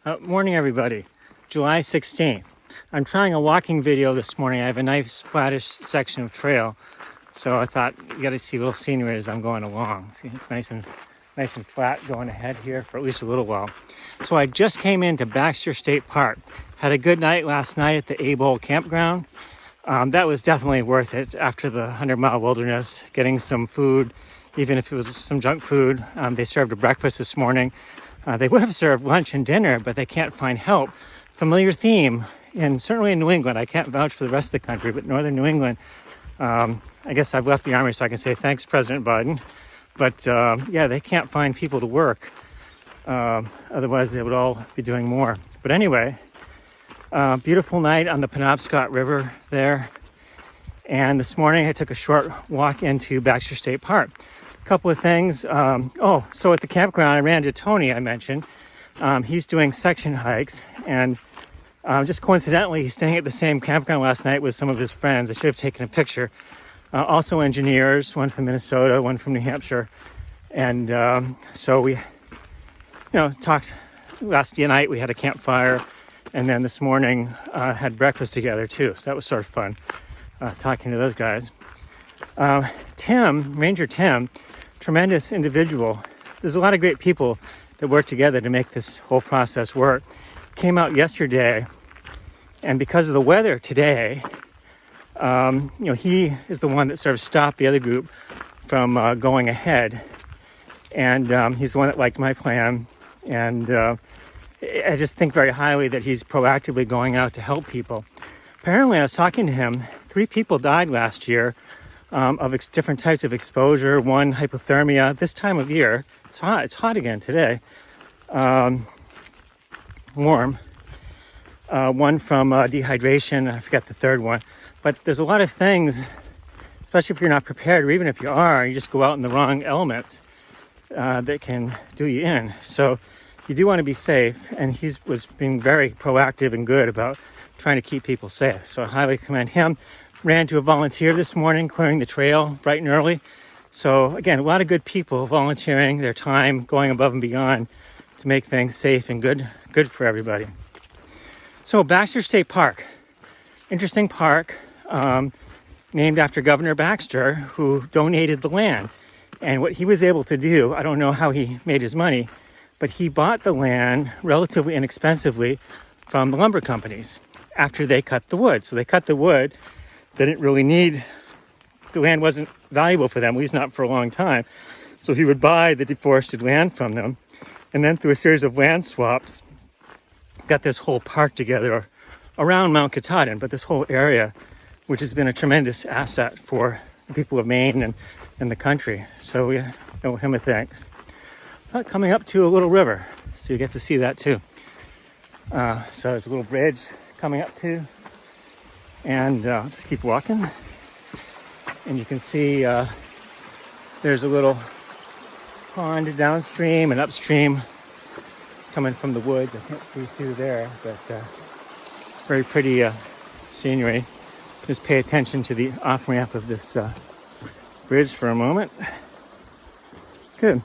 Morning, everybody. July 16th. I'm trying a walking video this morning. I have a nice flattish section of trail, so I thought you got to see a little scenery as I'm going along. See, it's nice and flat going ahead here for at least a little while. So I just came into Baxter State Park. Had a good night last night at the A-Bowl campground. That was definitely worth it after the 100-mile wilderness, getting some food, even if it was some junk food. They served a breakfast this morning. They would have served lunch and dinner, but they can't find help. Familiar theme, and certainly in New England. I can't vouch for the rest of the country, but northern New England, I guess I've left the Army so I can say thanks, President Biden. But yeah, they can't find people to work. Otherwise, they would all be doing more. But anyway, beautiful night on the Penobscot River there. And this morning, I took a short walk into Baxter State Park. Couple of things. So at the campground, I ran into Tony, I mentioned. He's doing section hikes, and just coincidentally, he's staying at the same campground last night with some of his friends. I should have taken a picture. Also engineers, one from Minnesota, one from New Hampshire. And so we, talked last night. We had a campfire, and then this morning had breakfast together too. So that was sort of fun, talking to those guys. Ranger Tim, tremendous individual. There's a lot of great people that work together to make this whole process work. Came out yesterday, and because of the weather today, he is the one that sort of stopped the other group from going ahead, and he's the one that liked my plan, and I just think very highly that he's proactively going out to help people. Apparently, I was talking to him, 3 people died last year of different types of exposure. One, hypothermia. This time of year, it's hot again today. Warm. One from dehydration. I forget the third one. But there's a lot of things, especially if you're not prepared, or even if you are, you just go out in the wrong elements that can do you in. So you do want to be safe, and he was being very proactive and good about trying to keep people safe. So I highly commend him. Ran to a volunteer this morning, clearing the trail bright and early. So again, a lot of good people volunteering their time, going above and beyond to make things safe and good for everybody. So Baxter State Park, interesting park, named after Governor Baxter, who donated the land. And what he was able to do, I don't know how he made his money, but he bought the land relatively inexpensively from the lumber companies after they cut the wood. So they cut the wood. They didn't really need, the land wasn't valuable for them, at least not for a long time. So he would buy the deforested land from them, and then through a series of land swaps, got this whole park together around Mount Katadin, but this whole area, which has been a tremendous asset for the people of Maine and the country. So we owe him a thanks. Coming up to a little river, so you get to see that too. So there's a little bridge coming up to. And just keep walking, and you can see there's a little pond downstream and upstream. It's coming from the woods. I can't see through there, but very pretty scenery. Just pay attention to the off-ramp of this bridge for a moment. Good.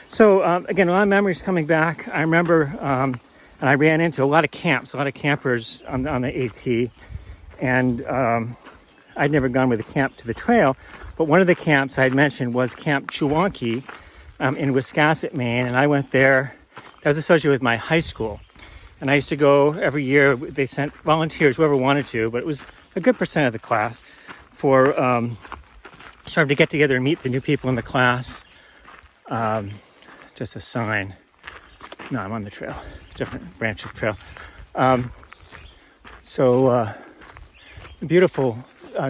So again, a lot of memories coming back. I remember, and I ran into a lot of camps, a lot of campers on the AT. And I'd never gone with a camp to the trail, but one of the camps I had mentioned was Camp Chewonki in Wiscasset, Maine, and I went there. That was associated with my high school, and I used to go every year. They sent volunteers, whoever wanted to, but it was a good percent of the class for sort of to get together and meet the new people in the class. Just a sign. No, I'm on the trail, different branch of trail. Beautiful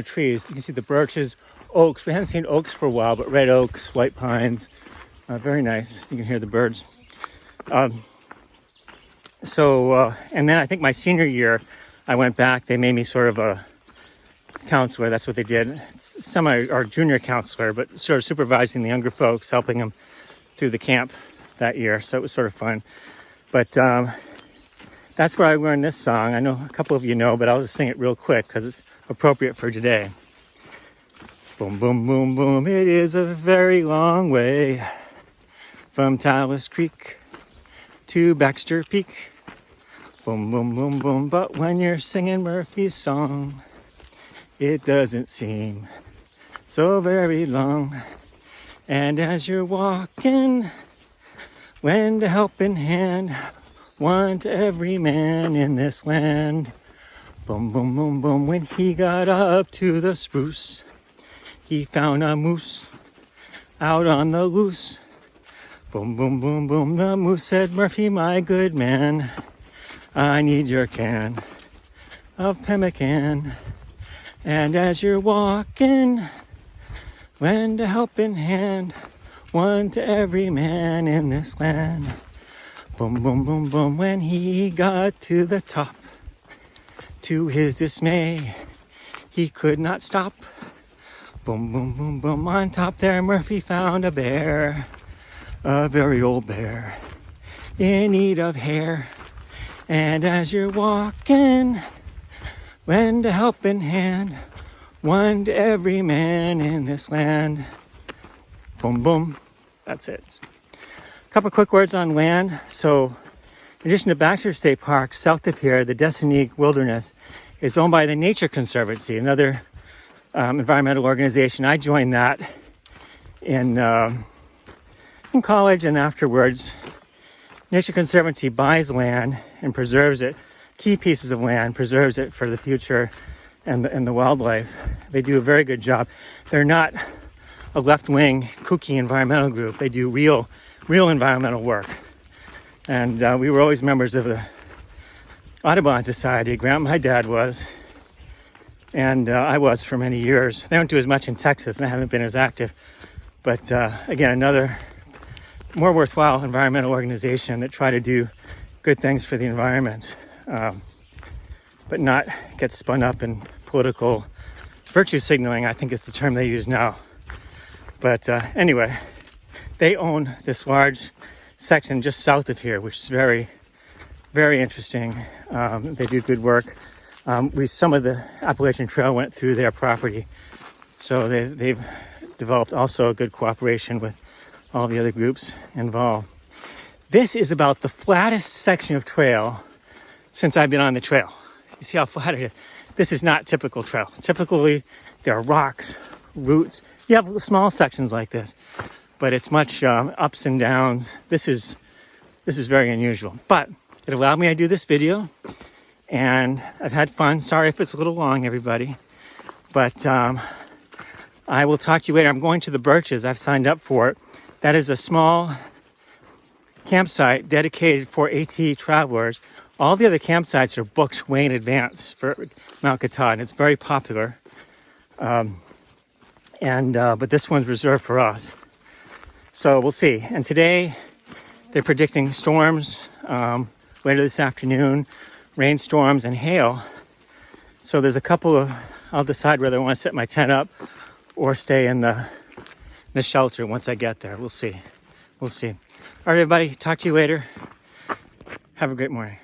trees. You can see the birches, oaks. We hadn't seen oaks for a while, but red oaks, white pines. Very nice. You can hear the birds. And then I think my senior year, I went back. They made me sort of a counselor. That's what they did. Or junior counselor, but sort of supervising the younger folks, helping them through the camp that year. So it was sort of fun. But that's where I learned this song. I know a couple of you know, but I'll just sing it real quick because it's appropriate for today. Boom, boom, boom, boom. It is a very long way from Talus Creek to Baxter Peak. Boom, boom, boom, boom. But when you're singing Murphy's song, it doesn't seem so very long. And as you're walking, lend a helping hand, one to every man in this land. Boom, boom, boom, boom. When he got up to the spruce, he found a moose out on the loose. Boom, boom, boom, boom. The moose said, Murphy, my good man, I need your can of pemmican. And as you're walking, lend a helping hand, one to every man in this land. Boom, boom, boom, boom. When he got to the top, to his dismay, he could not stop. Boom, boom, boom, boom. On top there, Murphy found a bear, a very old bear, in need of hair. And as you're walking, lend a helping hand, one to every man in this land. Boom, boom. That's it. A couple quick words on land. So, in addition to Baxter State Park, south of here, the Desanique Wilderness is owned by the Nature Conservancy, another environmental organization. I joined that in college and afterwards. Nature Conservancy buys land and preserves it, key pieces of land, preserves it for the future and the wildlife. They do a very good job. They're not a left-wing kooky environmental group. They do real environmental work. And we were always members of the Audubon Society. My dad was, and I was for many years. They don't do as much in Texas, and I haven't been as active. But again, another more worthwhile environmental organization that try to do good things for the environment, but not get spun up in political virtue signaling, I think is the term they use now. But anyway, they own this large section just south of here, which is very, very interesting. They do good work. Some of the Appalachian Trail went through their property, so they've developed also a good cooperation with all the other groups involved. This is about the flattest section of trail since I've been on the trail. You see how flat it is? This is not typical trail. Typically, there are rocks, roots. You have small sections like this, but it's much ups and downs. This is very unusual, but it allowed me to do this video, and I've had fun. Sorry if it's a little long, everybody, but I will talk to you later. I'm going to the Birches. I've signed up for it. That is a small campsite dedicated for AT travelers. All the other campsites are booked way in advance for Mount Katadin. It's very popular. But this one's reserved for us. So we'll see. And today they're predicting storms later this afternoon, rainstorms and hail. So there's a couple of, I'll decide whether I want to set my tent up or stay in the shelter once I get there. We'll see. All right, everybody. Talk to you later. Have a great morning.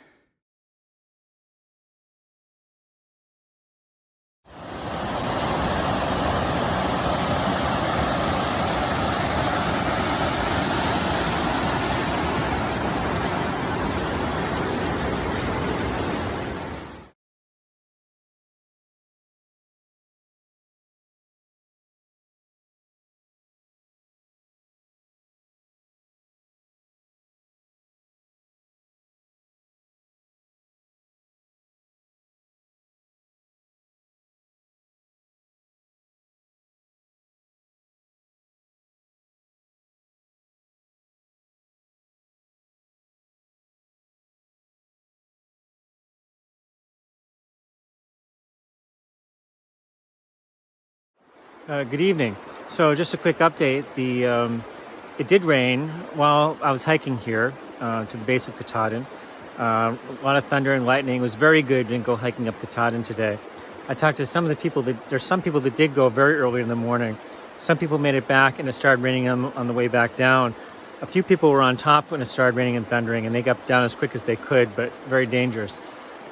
Good evening. So just a quick update. It did rain while I was hiking here to the base of Katadin. A lot of thunder and lightning. It was very good. Didn't go hiking up Katadin today. I talked to some of the people. There's some people that did go very early in the morning. Some people made it back and it started raining on the way back down. A few people were on top when it started raining and thundering, and they got down as quick as they could, but very dangerous.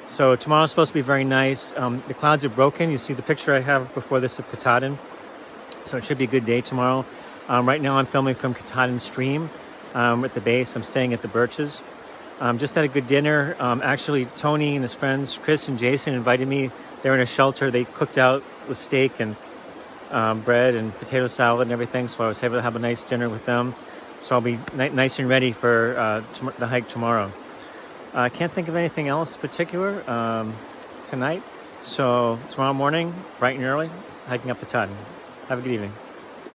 So tomorrow's supposed to be very nice. The clouds are broken. You see the picture I have before this of Katadin. So it should be a good day tomorrow. Right now I'm filming from Katadin Stream at the base. I'm staying at the Birches. Just had a good dinner. Actually, Tony and his friends, Chris and Jason, invited me. They were in a shelter. They cooked out with steak and bread and potato salad and everything. So I was able to have a nice dinner with them. So I'll be nice and ready for the hike tomorrow. I can't think of anything else particular tonight. So tomorrow morning, bright and early, hiking up Katadin. Have a good evening.